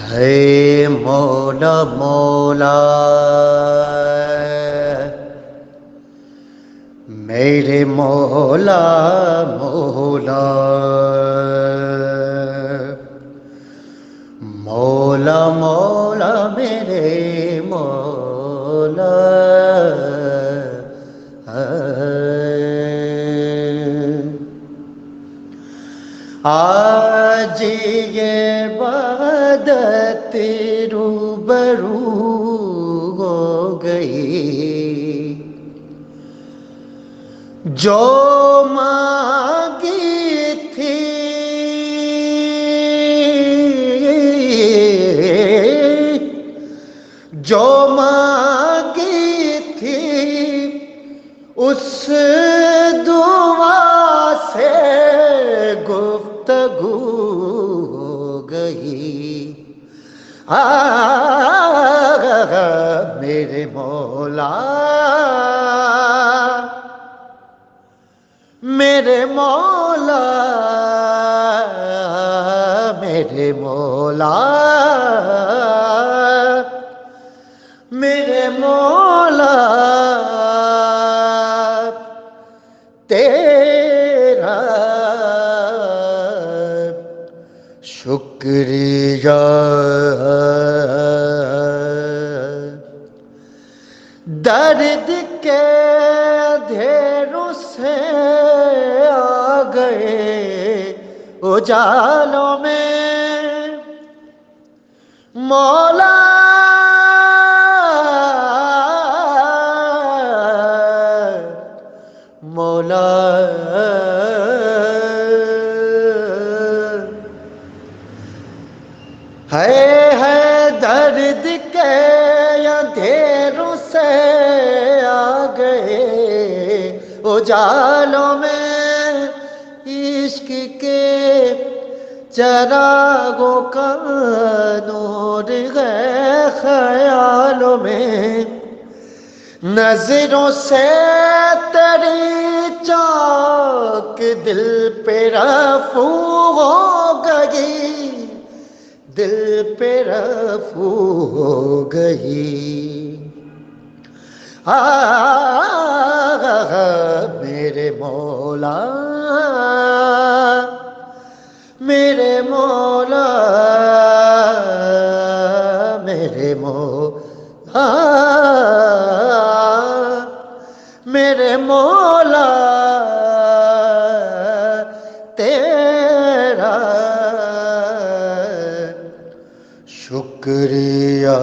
हे मौला मौला मेरे मौला मौला मौला मौला मेरे मौला आज ये बादत रूबरू हो गई जो मांगी थी जो मांगी थी उस दुआ से गुफ्तगू हो गई। मेरे मौला मेरे मौला मेरे मौला मेरे मौला तेरा शुक्रिया दर्द के अंधेरों से आ गए उजालों में मौला मौला है दर्द के अंधेरों से आ गए उजालों में इश्क के चरागों का नूर है ख्यालों में नजरों से तेरी चौक दिल पे रफू हो गई दिल पे रफू हो गई। मेरे मौला मेरे मौला मेरे मौला मेरे मौला तेरा शुक्रिया।